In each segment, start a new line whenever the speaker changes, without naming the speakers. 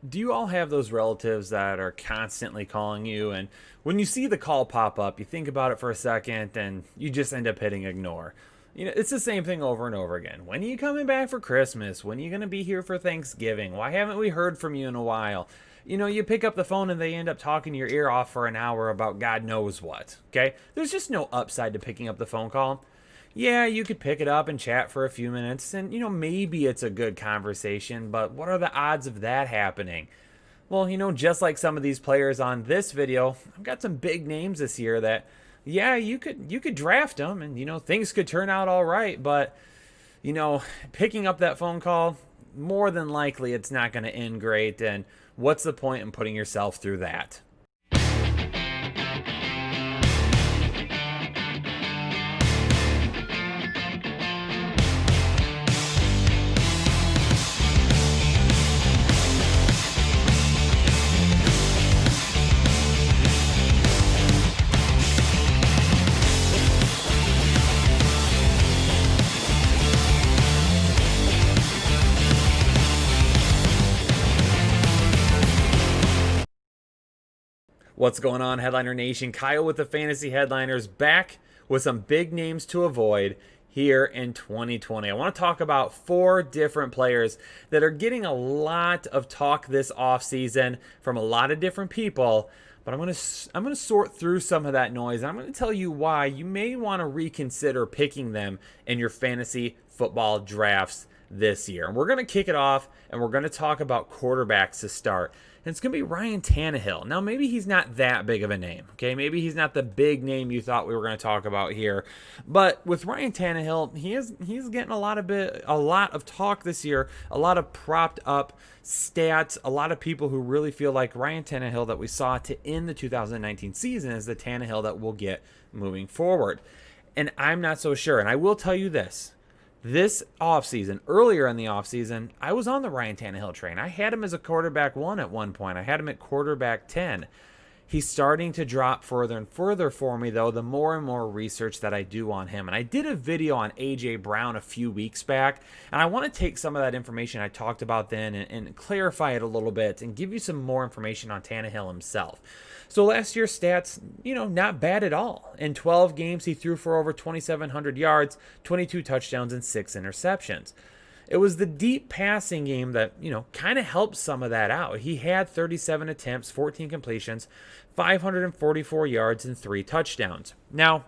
Do you all have those relatives that are constantly calling you, and when you see the call pop up, you think about it for a second and you just end up hitting ignore? It's the same thing over and over again. When are you coming back for Christmas? When are you going to be here for Thanksgiving? Why haven't we heard from you in a while? You pick up the phone and they end up talking your ear off for an hour about God knows what. Okay? There's just no upside to picking up the phone call. Yeah, you could pick it up and chat for a few minutes, and maybe it's a good conversation, but what are the odds of that happening? Well, just like some of these players on this video, I've got some big names this year that, yeah, you could draft them, and things could turn out all right, but picking up that phone call, more than likely it's not going to end great, and what's the point in putting yourself through that? What's going on, Headliner Nation? Kyle with the Fantasy Headliners, back with some big names to avoid here in 2020. I want to talk about 4 different players that are getting a lot of talk this offseason from a lot of different people, but I'm going to sort through some of that noise, and I'm going to tell you why you may want to reconsider picking them in your fantasy football drafts this year. And we're going to kick it off, and we're going to talk about quarterbacks to start. And it's going to be Ryan Tannehill. Now, maybe he's not that big of a name, okay? Maybe he's not the big name you thought we were going to talk about here. But with Ryan Tannehill, he's getting a lot of talk this year, a lot of propped up stats, a lot of people who really feel like Ryan Tannehill that we saw to end the 2019 season is the Tannehill that we'll get moving forward. And I'm not so sure. And I will tell you this offseason, earlier in the offseason, I was on the Ryan Tannehill train. I had him as a quarterback 1 at one point. I had him at quarterback 10. He's starting to drop further and further for me, though, the more and more research that I do on him. And I did a video on A.J. Brown a few weeks back, and I want to take some of that information I talked about then and clarify it a little bit and give you some more information on Tannehill himself. So last year's stats, not bad at all. In 12 games, he threw for over 2,700 yards, 22 touchdowns, and 6 interceptions. It was the deep passing game that, kind of helped some of that out. He had 37 attempts, 14 completions, 544 yards, and 3 touchdowns. Now,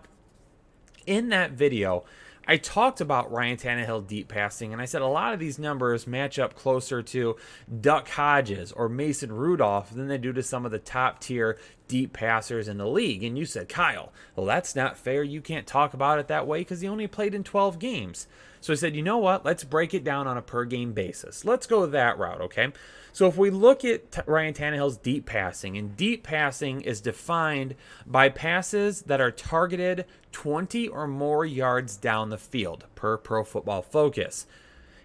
in that video, I talked about Ryan Tannehill deep passing, and I said a lot of these numbers match up closer to Duck Hodges or Mason Rudolph than they do to some of the top tier deep passers in the league. And you said, Kyle, well, that's not fair. You can't talk about it that way because he only played in 12 games. So I said, you know what? Let's break it down on a per game basis. Let's go that route, okay? So if we look at Ryan Tannehill's deep passing, and deep passing is defined by passes that are targeted 20 or more yards down the field per Pro Football Focus.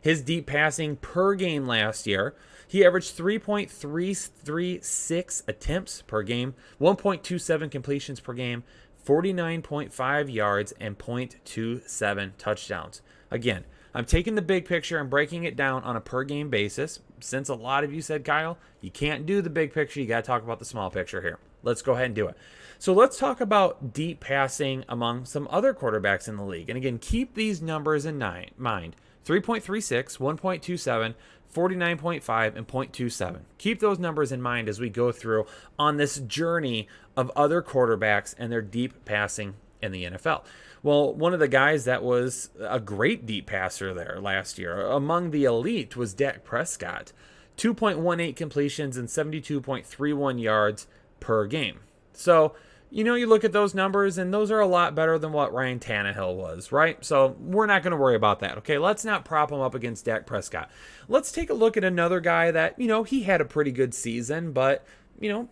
His deep passing per game last year, he averaged 3.336 attempts per game, 1.27 completions per game, 49.5 yards, and 0.27 touchdowns. Again, I'm taking the big picture and breaking it down on a per game basis. Since a lot of you said, Kyle, you can't do the big picture, you got to talk about the small picture here. Let's go ahead and do it. So let's talk about deep passing among some other quarterbacks in the league. And again, keep these numbers in mind. 3.36, 1.27, 49.5, and 0.27. Keep those numbers in mind as we go through on this journey of other quarterbacks and their deep passing in the NFL. Well, one of the guys that was a great deep passer there last year, among the elite, was Dak Prescott. 2.18 completions and 72.31 yards per game. So, you look at those numbers, and those are a lot better than what Ryan Tannehill was, right? So we're not going to worry about that, okay? Let's not prop him up against Dak Prescott. Let's take a look at another guy that, he had a pretty good season, but,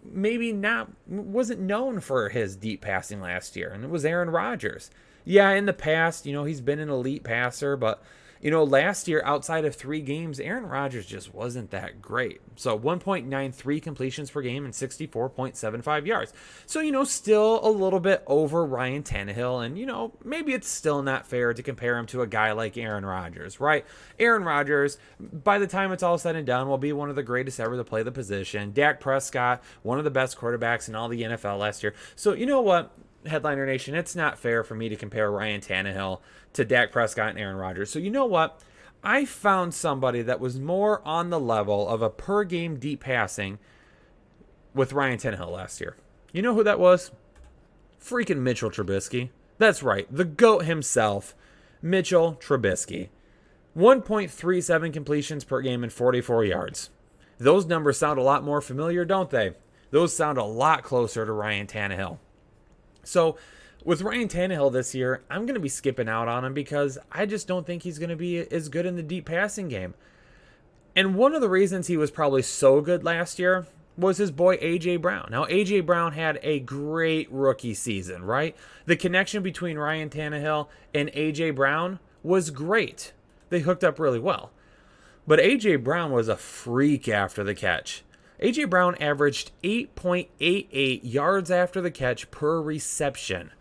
maybe wasn't known for his deep passing last year, and it was Aaron Rodgers. Yeah, in the past, he's been an elite passer, but Last year, outside of 3 games, Aaron Rodgers just wasn't that great. So 1.93 completions per game and 64.75 yards. So, still a little bit over Ryan Tannehill. And, maybe it's still not fair to compare him to a guy like Aaron Rodgers, right? Aaron Rodgers, by the time it's all said and done, will be one of the greatest ever to play the position. Dak Prescott, one of the best quarterbacks in all the NFL last year. So, you know what? Headliner Nation, it's not fair for me to compare Ryan Tannehill to Dak Prescott and Aaron Rodgers. So you know what? I found somebody that was more on the level of a per game deep passing with Ryan Tannehill last year. You know who that was? Freaking Mitchell Trubisky. That's right, the GOAT himself, Mitchell Trubisky. 1.37 completions per game and 44 yards. Those numbers sound a lot more familiar, don't they? Those sound a lot closer to Ryan Tannehill. So with Ryan Tannehill this year, I'm going to be skipping out on him because I just don't think he's going to be as good in the deep passing game. And one of the reasons he was probably so good last year was his boy A.J. Brown. Now, A.J. Brown had a great rookie season, right? The connection between Ryan Tannehill and A.J. Brown was great. They hooked up really well. But A.J. Brown was a freak after the catch. A.J. Brown averaged 8.88 yards after the catch per reception.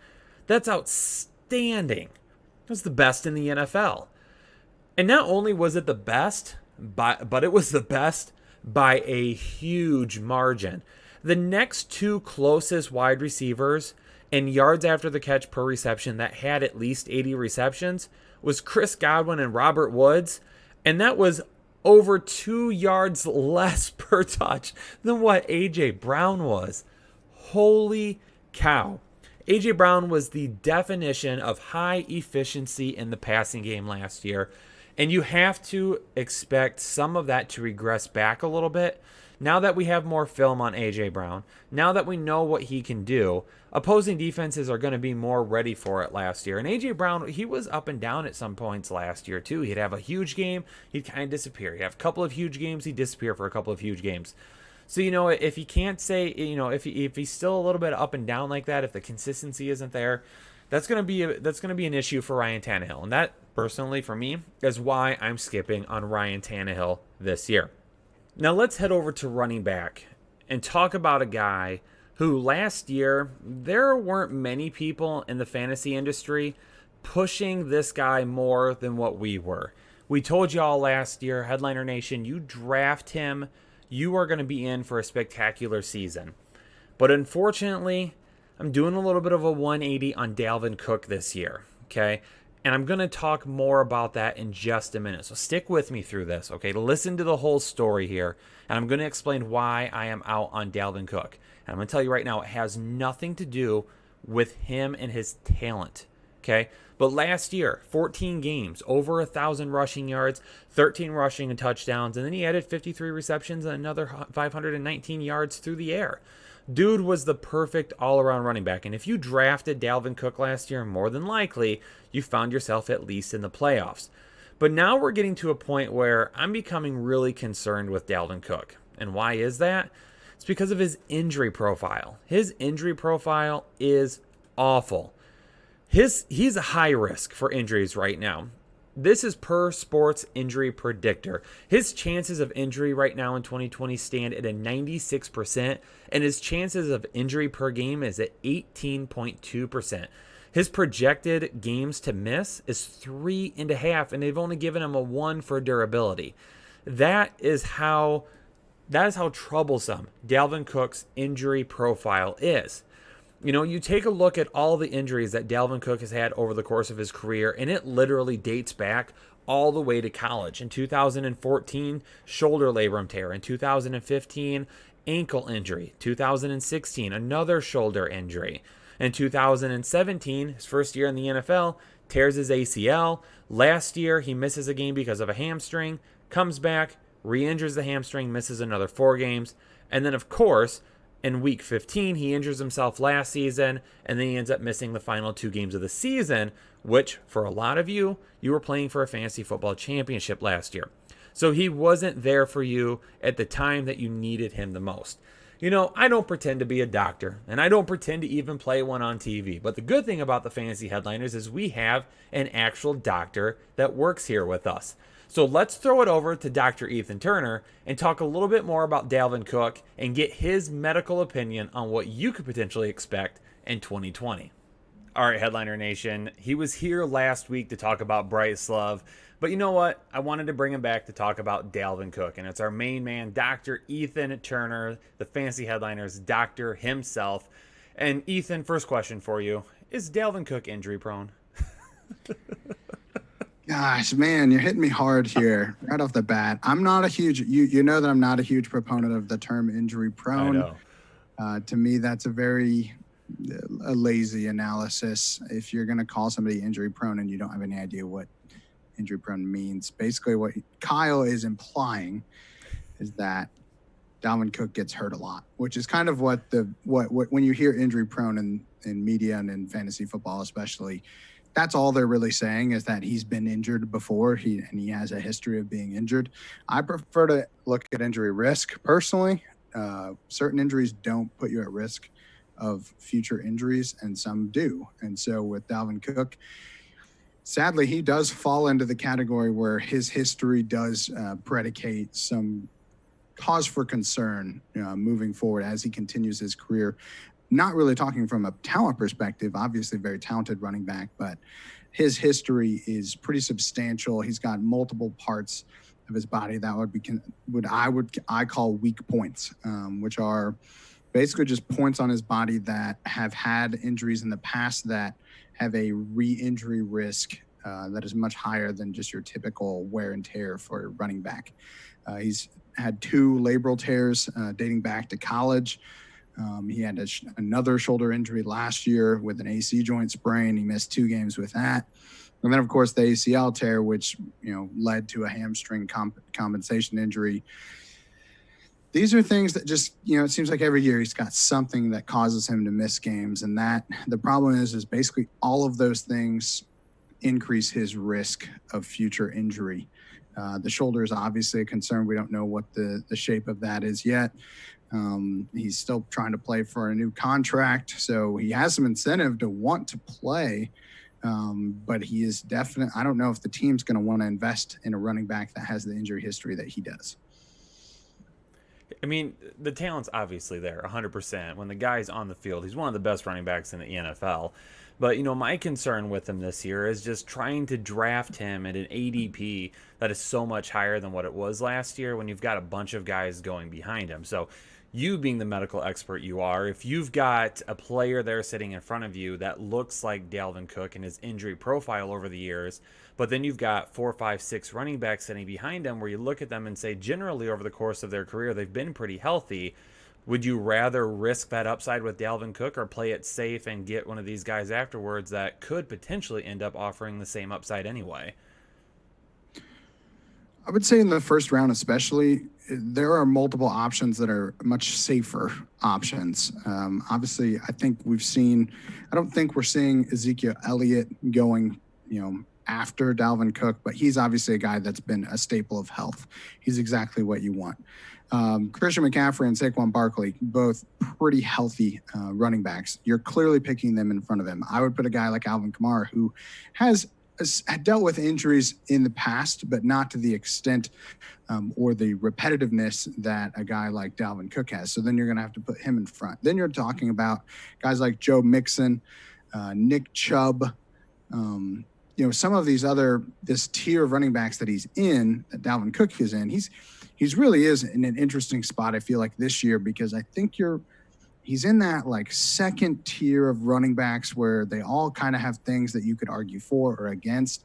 That's outstanding. It was the best in the NFL. And not only was it the best, but it was the best by a huge margin. The next 2 closest wide receivers in yards after the catch per reception that had at least 80 receptions was Chris Godwin and Robert Woods, and that was over 2 yards less per touch than what A.J. Brown was. Holy cow. A.J. Brown was the definition of high efficiency in the passing game last year, and you have to expect some of that to regress back a little bit. Now that we have more film on A.J. Brown, now that we know what he can do, opposing defenses are going to be more ready for it last year. And A.J. Brown, he was up and down at some points last year too. He'd have a huge game, he'd kind of disappear. He'd have a couple of huge games, he'd disappear for a couple of huge games. So, if he can't say, if he's still a little bit up and down like that, if the consistency isn't there, that's going to be an issue for Ryan Tannehill. And that, personally, for me, is why I'm skipping on Ryan Tannehill this year. Now let's head over to running back and talk about a guy who last year, there weren't many people in the fantasy industry pushing this guy more than what we were. We told you all last year, Headliner Nation, you draft him, you are going to be in for a spectacular season. But unfortunately, I'm doing a little bit of a 180 on Dalvin Cook this year, okay? And I'm going to talk more about that in just a minute. So stick with me through this, okay? Listen to the whole story here. And I'm going to explain why I am out on Dalvin Cook. And I'm going to tell you right now, it has nothing to do with him and his talent, okay? But last year, 14 games, over 1,000 rushing yards, 13 rushing and touchdowns. And then he added 53 receptions and another 519 yards through the air. Dude was the perfect all-around running back. And if you drafted Dalvin Cook last year, more than likely, you found yourself at least in the playoffs. But now we're getting to a point where I'm becoming really concerned with Dalvin Cook. And why is that? It's because of his injury profile. His injury profile is awful. He's a high risk for injuries right now. This is per Sports Injury Predictor. His chances of injury right now in 2020 stand at a 96%, and his chances of injury per game is at 18.2%. His projected games to miss is 3.5, and they've only given him a 1 for durability. That is how troublesome Dalvin Cook's injury profile is. You take a look at all the injuries that Dalvin Cook has had over the course of his career, and it literally dates back all the way to college. In 2014, shoulder labrum tear. In 2015, ankle injury. 2016, another shoulder injury. In 2017, his first year in the NFL, tears his ACL. Last year, he misses a game because of a hamstring, comes back, re-injures the hamstring, misses another 4 games. And then, of course, in week 15, he injures himself last season, and then he ends up missing the final 2 games of the season, which, for a lot of you, you were playing for a fantasy football championship last year. So he wasn't there for you at the time that you needed him the most. I don't pretend to be a doctor, and I don't pretend to even play one on TV. But the good thing about the fantasy headliners is we have an actual doctor that works here with us. So let's throw it over to Dr. Ethan Turner and talk a little bit more about Dalvin Cook and get his medical opinion on what you could potentially expect in 2020. All right, Headliner Nation. He was here last week to talk about Bryce Love. But you know what? I wanted to bring him back to talk about Dalvin Cook. And it's our main man, Dr. Ethan Turner, the Fantasy Headliners doctor himself. And Ethan, first question for you. Is Dalvin Cook injury prone?
Gosh, man, you're hitting me hard here right off the bat. I'm not a huge, you know that I'm not a huge proponent of the term injury prone.
I know.
To me, that's a lazy analysis. If you're going to call somebody injury prone and you don't have any idea what injury prone means, basically what Kyle is implying is that Dalvin Cook gets hurt a lot, which is kind of what when you hear injury prone in media and in fantasy football especially, that's all they're really saying is that he's been injured before. He has a history of being injured. I prefer to look at injury risk personally. Certain injuries don't put you at risk of future injuries, and some do. And so with Dalvin Cook, sadly, he does fall into the category where his history does predicate some cause for concern moving forward as he continues his career. Not really talking from a talent perspective, obviously very talented running back, but his history is pretty substantial. He's got multiple parts of his body that I call weak points, which are basically just points on his body that have had injuries in the past that have a re-injury risk that is much higher than just your typical wear and tear for a running back. He's had 2 labral tears dating back to college. He had another shoulder injury last year with an AC joint sprain. He missed 2 games with that. And then, of course, the ACL tear, which led to a hamstring compensation injury. These are things that just, it seems like every year he's got something that causes him to miss games. And that the problem is basically all of those things increase his risk of future injury. The shoulder is obviously a concern. We don't know what the shape of that is yet. He's still trying to play for a new contract, so he has some incentive to want to play. But he is definitely, I don't know if the team's going to want to invest in a running back that has the injury history that he does.
I mean, the talent's obviously there, 100%. When the guy's on the field, he's one of the best running backs in the NFL. But, my concern with him this year is just trying to draft him at an ADP that is so much higher than what it was last year when you've got a bunch of guys going behind him. So you being the medical expert you are, if you've got a player there sitting in front of you that looks like Dalvin Cook and his injury profile over the years, but then you've got 4, 5, 6 running backs sitting behind him where you look at them and say generally over the course of their career they've been pretty healthy, would you rather risk that upside with Dalvin Cook or play it safe and get one of these guys afterwards that could potentially end up offering the same upside anyway?
I would say in the first round especially, there are multiple options that are much safer options. Obviously, I don't think we're seeing Ezekiel Elliott going, after Dalvin Cook, but he's obviously a guy that's been a staple of health. He's exactly what you want. Christian McCaffrey and Saquon Barkley, both pretty healthy running backs. You're clearly picking them in front of him. I would put a guy like Alvin Kamara, who had dealt with injuries in the past, but not to the extent or the repetitiveness that a guy like Dalvin Cook has. So then you're going to have to put him in front. Then you're talking about guys like Joe Mixon, Nick Chubb, some of this tier of running backs that he's in, that Dalvin Cook is in. He's really is in an interesting spot, I feel like, this year, because I think he's in that like second tier of running backs where they all kind of have things that you could argue for or against.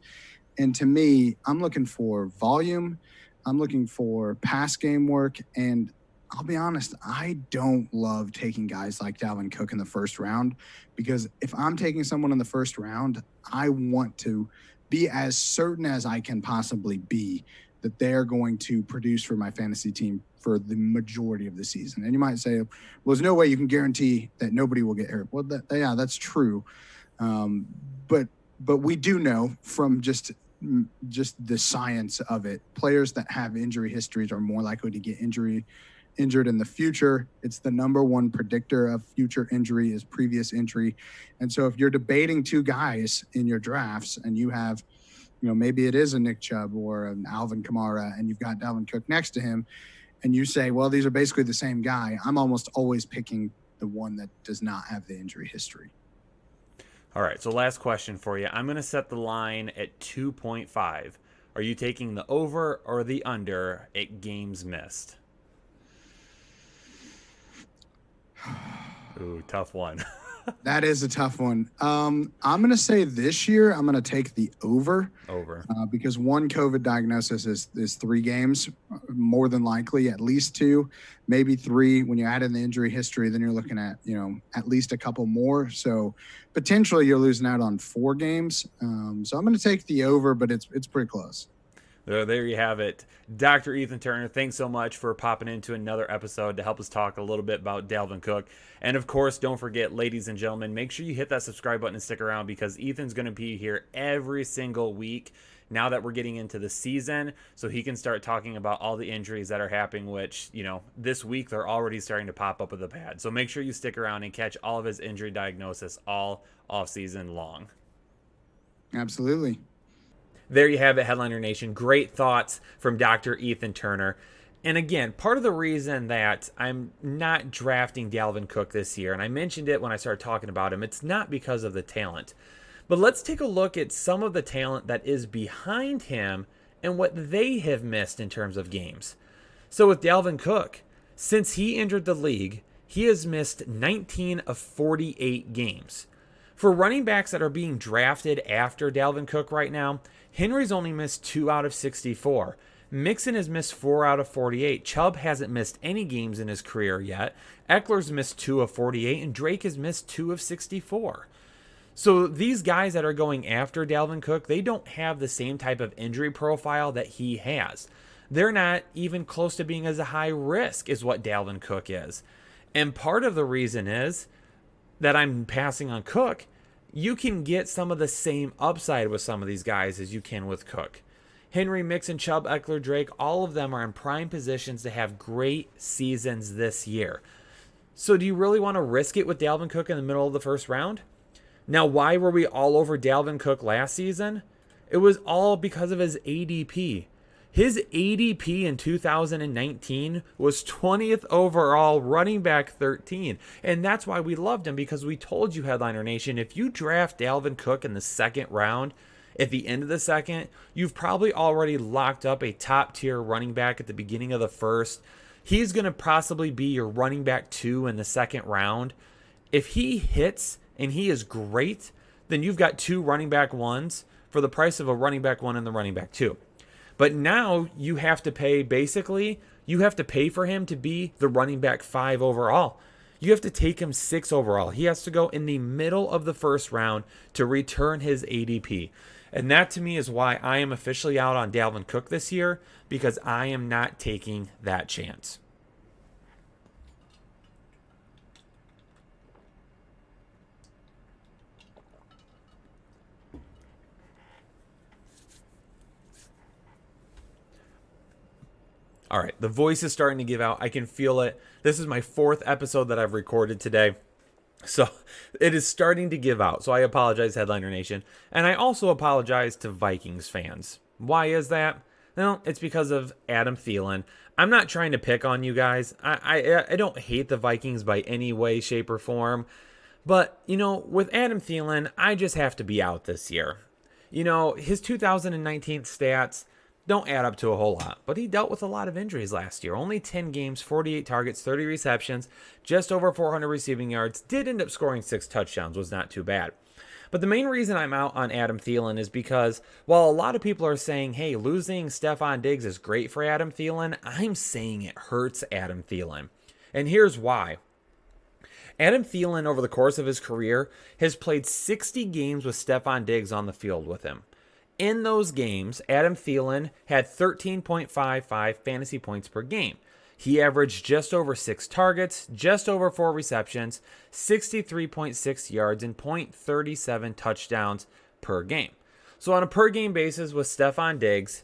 And to me, I'm looking for volume. I'm looking for pass game work. And I'll be honest, I don't love taking guys like Dalvin Cook in the first round, because if I'm taking someone in the first round, I want to be as certain as I can possibly be that they're going to produce for my fantasy team for the majority of the season. And you might say, well, there's no way you can guarantee that nobody will get hurt. Well, that's true. But we do know from just the science of it, players that have injury histories are more likely to get injured in the future. It's the number one predictor of future injury is previous injury. And so if you're debating two guys in your drafts and you have, maybe it is a Nick Chubb or an Alvin Kamara and you've got Dalvin Cook next to him and you say, well, these are basically the same guy, I'm almost always picking the one that does not have the injury history.
All right, so last question for you. I'm going to set the line at 2.5. Are you taking the over or the under at games missed? Ooh, tough one.
That is a tough one. I'm going to say this year I'm going to take the over. Because one COVID diagnosis is 3 games, more than likely, at least 2, maybe 3. When you add in the injury history, then you're looking at, at least a couple more. So potentially you're losing out on 4 games. So I'm going to take the over, but it's pretty close.
There you have it. Dr. Ethan Turner, thanks so much for popping into another episode to help us talk a little bit about Dalvin Cook. And of course, don't forget, ladies and gentlemen, make sure you hit that subscribe button and stick around because Ethan's going to be here every single week now that we're getting into the season, so he can start talking about all the injuries that are happening, which, this week they're already starting to pop up with the pad. So make sure you stick around and catch all of his injury diagnosis all off season long.
Absolutely.
There you have it, Headliner Nation. Great thoughts from Dr. Ethan Turner. And again, part of the reason that I'm not drafting Dalvin Cook this year, and I mentioned it when I started talking about him, it's not because of the talent. But let's take a look at some of the talent that is behind him and what they have missed in terms of games. So with Dalvin Cook, since he entered the league, he has missed 19 of 48 games. For running backs that are being drafted after Dalvin Cook right now, Henry's only missed 2 out of 64. Mixon has missed 4 out of 48. Chubb hasn't missed any games in his career yet. Eckler's missed 2 of 48, and Drake has missed 2 of 64. So these guys that are going after Dalvin Cook, they don't have the same type of injury profile that he has. They're not even close to being as a high risk as what Dalvin Cook is. And part of the reason is that I'm passing on Cook. You can get some of the same upside with some of these guys as you can with Cook. Henry, Mixon, Chubb, Eckler, Drake, all of them are in prime positions to have great seasons this year. So do you really want to risk it with Dalvin Cook in the middle of the first round? Now, why were we all over Dalvin Cook last season? It was all because of his ADP. His ADP in 2019 was 20th overall, running back 13. And that's why we loved him, because we told you, Headliner Nation, if you draft Dalvin Cook in the second round, at the end of the second, you've probably already locked up a top-tier running back at the beginning of the first. He's going to possibly be your running back 2 in the second round. If he hits and he is great, then you've got 2 running back 1s for the price of a running back 1 and the running back 2. But now you have to pay, basically, you have to pay for him to be the running back 5 overall. You have to take him 6 overall. He has to go in the middle of the first round to return his ADP. And that to me is why I am officially out on Dalvin Cook this year, because I am not taking that chance. All right, the voice is starting to give out. I can feel it. This is my 4th episode that I've recorded today. So it is starting to give out. So I apologize, Headliner Nation. And I also apologize to Vikings fans. Why is that? Well, it's because of Adam Thielen. I'm not trying to pick on you guys. I don't hate the Vikings by any way, shape, or form. But, with Adam Thielen, I just have to be out this year. His 2019 stats don't add up to a whole lot, but he dealt with a lot of injuries last year. Only 10 games, 48 targets, 30 receptions, just over 400 receiving yards. Did end up scoring 6 touchdowns, was not too bad. But the main reason I'm out on Adam Thielen is because while a lot of people are saying, hey, losing Stephon Diggs is great for Adam Thielen, I'm saying it hurts Adam Thielen. And here's why. Adam Thielen, over the course of his career, has played 60 games with Stephon Diggs on the field with him. In those games, Adam Thielen had 13.55 fantasy points per game. He averaged just over 6 targets, just over 4 receptions, 63.6 yards, and .37 touchdowns per game. So on a per game basis with Stephon Diggs,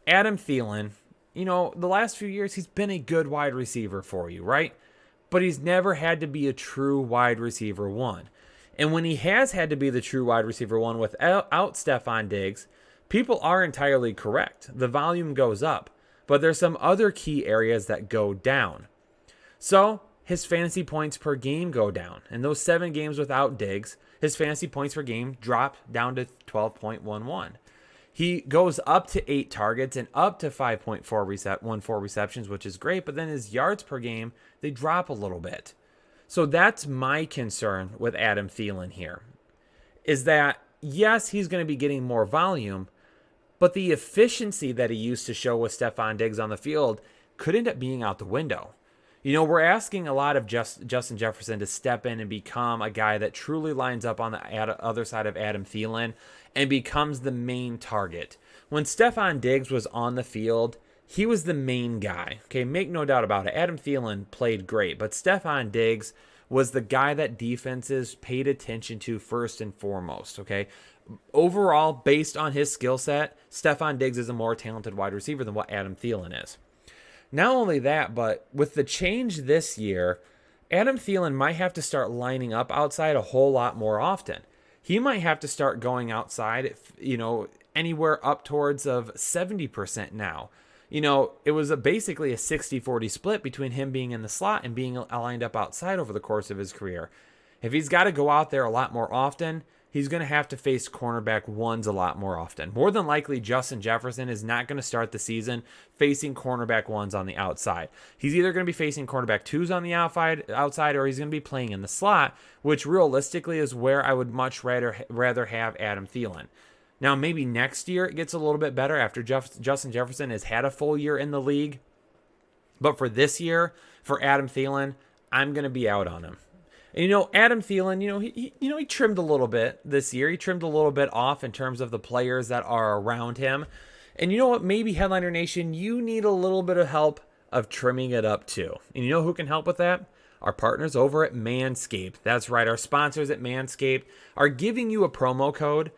Adam Thielen the last few years, he's been a good wide receiver for you, right? But he's never had to be a true wide receiver one. And when he has had to be the true wide receiver one without Stephon Diggs, people are entirely correct. The volume goes up, but there's some other key areas that go down. So his fantasy points per game go down. In those 7 games without Diggs, his fantasy points per game dropped down to 12.11. He goes up to 8 targets and up to 5.14 receptions, which is great, but then his yards per game, they drop a little bit. So that's my concern with Adam Thielen here, is that, yes, he's going to be getting more volume, but the efficiency that he used to show with Stephon Diggs on the field could end up being out the window. We're asking a lot of Justin Jefferson to step in and become a guy that truly lines up on the other side of Adam Thielen and becomes the main target. When Stephon Diggs was on the field, he was the main guy. Okay, make no doubt about it. Adam Thielen played great, but Stephon Diggs was the guy that defenses paid attention to first and foremost. Okay, overall, based on his skill set, Stephon Diggs is a more talented wide receiver than what Adam Thielen is. Not only that, but with the change this year, Adam Thielen might have to start lining up outside a whole lot more often. He might have to start going outside, anywhere up towards of 70% now. It was basically a 60-40 split between him being in the slot and being lined up outside over the course of his career. If he's got to go out there a lot more often, he's going to have to face cornerback ones a lot more often. More than likely, Justin Jefferson is not going to start the season facing cornerback ones on the outside. He's either going to be facing cornerback twos on the outside, or he's going to be playing in the slot, which realistically is where I would much rather have Adam Thielen. Now, maybe next year it gets a little bit better after Justin Jefferson has had a full year in the league. But for this year, for Adam Thielen, I'm going to be out on him. And, Adam Thielen, he trimmed a little bit this year. He trimmed a little bit off in terms of the players that are around him. And you know what? Maybe Headliner Nation, you need a little bit of help of trimming it up too. And you know who can help with that? Our partners over at Manscaped. That's right. Our sponsors at Manscaped are giving you a promo code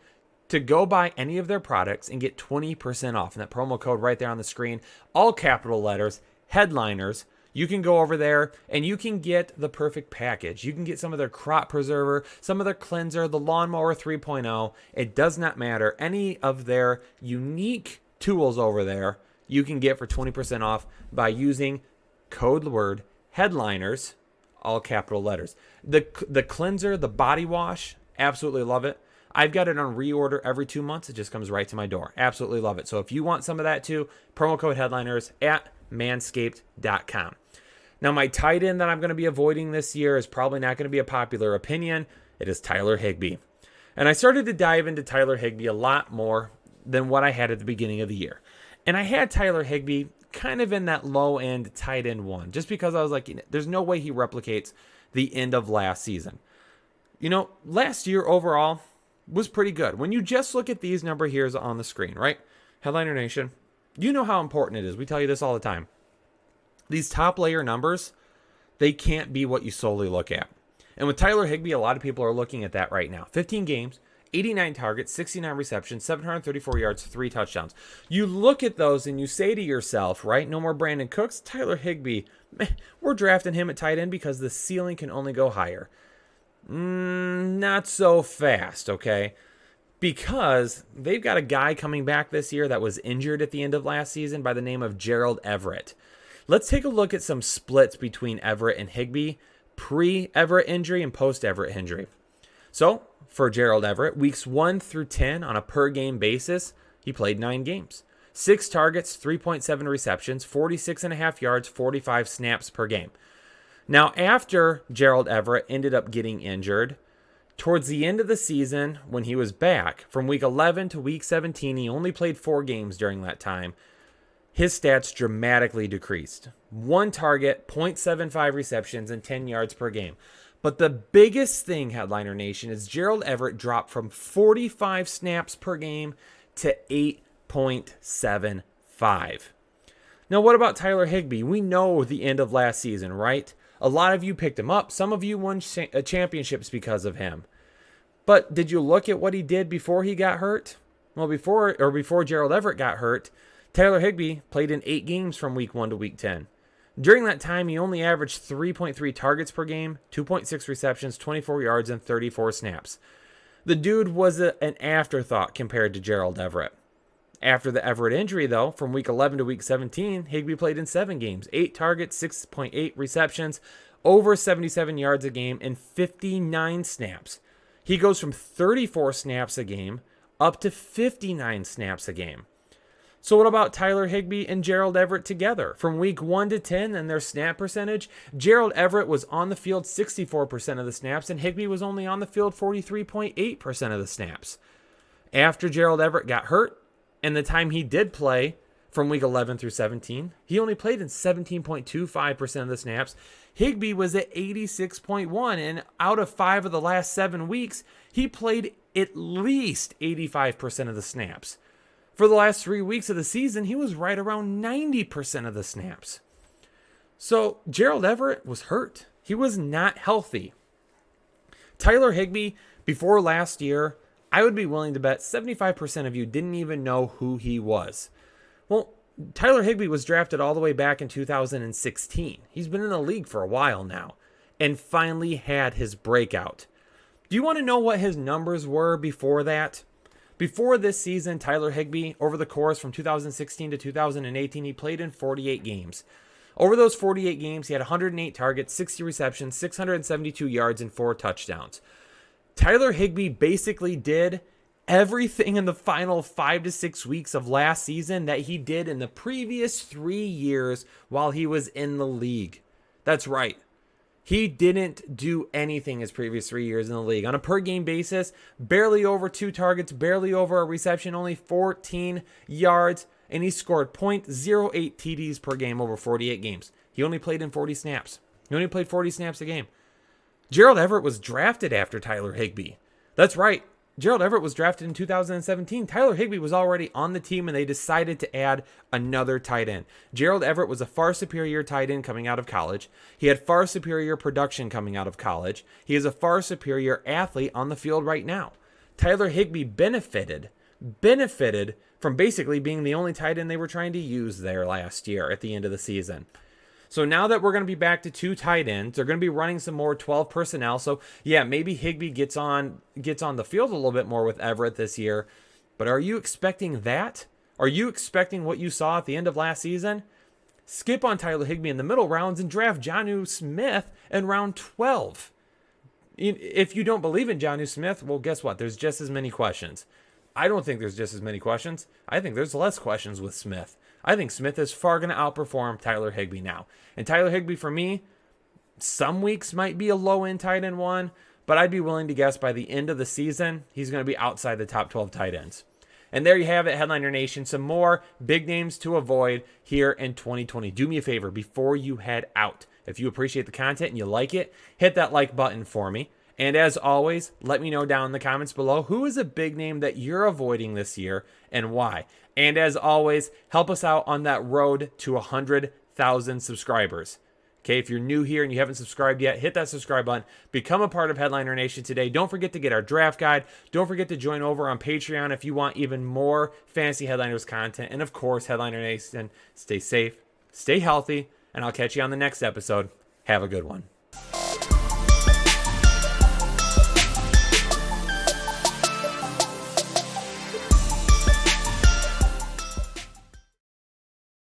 to go buy any of their products and get 20% off. And that promo code right there on the screen, all capital letters, Headliners. You can go over there and you can get the perfect package. You can get some of their crop preserver, some of their cleanser, the lawnmower 3.0. It does not matter. Any of their unique tools over there, you can get for 20% off by using code word Headliners, all capital letters. The cleanser, the body wash, absolutely love it. I've got it on reorder every 2 months. It just comes right to my door. Absolutely love it. So if you want some of that too, promo code Headliners at manscaped.com. Now, my tight end that I'm going to be avoiding this year is probably not going to be a popular opinion. It is Tyler Higbee. And I started to dive into Tyler Higbee a lot more than what I had at the beginning of the year. And I had Tyler Higbee kind of in that low-end tight end one, just because I was like, there's no way he replicates the end of last season. Last year overall was pretty good. When you just look at these number here on the screen, right? Headliner Nation, you know how important it is. We tell you this all the time. These top layer numbers, they can't be what you solely look at. And with Tyler Higbee, a lot of people are looking at that right now. 15 games, 89 targets, 69 receptions, 734 yards, 3 touchdowns. You look at those and you say to yourself, right? No more Brandon Cooks. Tyler Higbee, we're drafting him at tight end because the ceiling can only go higher. Not so fast, okay? Because they've got a guy coming back this year that was injured at the end of last season by the name of Gerald Everett. Let's take a look at some splits between Everett and Higbee, pre-Everett injury and post-Everett injury. So, for Gerald Everett, weeks 1 through 10 on a per-game basis, he played 9 games. 6 targets, 3.7 receptions, 46.5 yards, 45 snaps per game. Now, after Gerald Everett ended up getting injured, towards the end of the season, when he was back, from week 11 to week 17, he only played 4 games during that time. His stats dramatically decreased. 1 target, 0.75 receptions, and 10 yards per game. But the biggest thing, Headliner Nation, is Gerald Everett dropped from 45 snaps per game to 8.75. Now, what about Tyler Higbee? We know the end of last season, right? A lot of you picked him up. Some of you won championships because of him. But did you look at what he did before he got hurt? Well, before Gerald Everett got hurt, Tyler Higbee played in 8 games from week 1 to week 10. During that time, he only averaged 3.3 targets per game, 2.6 receptions, 24 yards, and 34 snaps. The dude was an afterthought compared to Gerald Everett. After the Everett injury, though, from week 11 to week 17, Higbee played in 7 games, 8 targets, 6.8 receptions, over 77 yards a game, and 59 snaps. He goes from 34 snaps a game up to 59 snaps a game. So what about Tyler Higbee and Gerald Everett together? From week 1 to 10 and their snap percentage, Gerald Everett was on the field 64% of the snaps, and Higbee was only on the field 43.8% of the snaps. After Gerald Everett got hurt, and the time he did play from week 11 through 17, he only played in 17.25% of the snaps. Higbee was at 86.1, and out of 5 of the last 7 weeks, he played at least 85% of the snaps. For the last 3 weeks of the season, he was right around 90% of the snaps. So Gerald Everett was hurt. He was not healthy. Tyler Higbee, before last year, I would be willing to bet 75% of you didn't even know who he was. Well, Tyler Higbee was drafted all the way back in 2016. He's been in the league for a while now and finally had his breakout. Do you want to know what his numbers were before that? Before this season, Tyler Higbee, over the course from 2016 to 2018, he played in 48 games. Over those 48 games, he had 108 targets, 60 receptions, 672 yards, and 4 touchdowns. Tyler Higbee basically did everything in the final 5 to 6 weeks of last season that he did in the previous 3 years while he was in the league. That's right. He didn't do anything his previous 3 years in the league. On a per-game basis, barely over 2 targets, barely over a reception, only 14 yards, and he scored .08 TDs per game over 48 games. He only played in 40 snaps. He only played 40 snaps a game. Gerald Everett was drafted after Tyler Higbee. That's right. Gerald Everett was drafted in 2017. Tyler Higbee was already on the team, and they decided to add another tight end. Gerald Everett was a far superior tight end coming out of college. He had far superior production coming out of college. He is a far superior athlete on the field right now. Tyler Higbee benefited from basically being the only tight end they were trying to use there last year at the end of the season. So now that we're going to be back to 2 tight ends, they're going to be running some more 12 personnel. So yeah, maybe Higbee gets on the field a little bit more with Everett this year. But are you expecting that? Are you expecting what you saw at the end of last season? Skip on Tyler Higbee in the middle rounds and draft Jonnu Smith in round 12. If you don't believe in Jonnu Smith, well, guess what? There's just as many questions. I don't think there's just as many questions. I think there's less questions with Smith. I think Smith is far going to outperform Tyler Higbee now. And Tyler Higbee, for me, some weeks might be a low-end tight end one, but I'd be willing to guess by the end of the season, he's going to be outside the top 12 tight ends. And there you have it, Headliner Nation. Some more big names to avoid here in 2020. Do me a favor before you head out. If you appreciate the content and you like it, hit that like button for me. And as always, let me know down in the comments below who is a big name that you're avoiding this year and why. And as always, help us out on that road to 100,000 subscribers. Okay, if you're new here and you haven't subscribed yet, hit that subscribe button. Become a part of Headliner Nation today. Don't forget to get our draft guide. Don't forget to join over on Patreon if you want even more Fantasy Headliners content. And of course, Headliner Nation, stay safe, stay healthy, and I'll catch you on the next episode. Have a good one.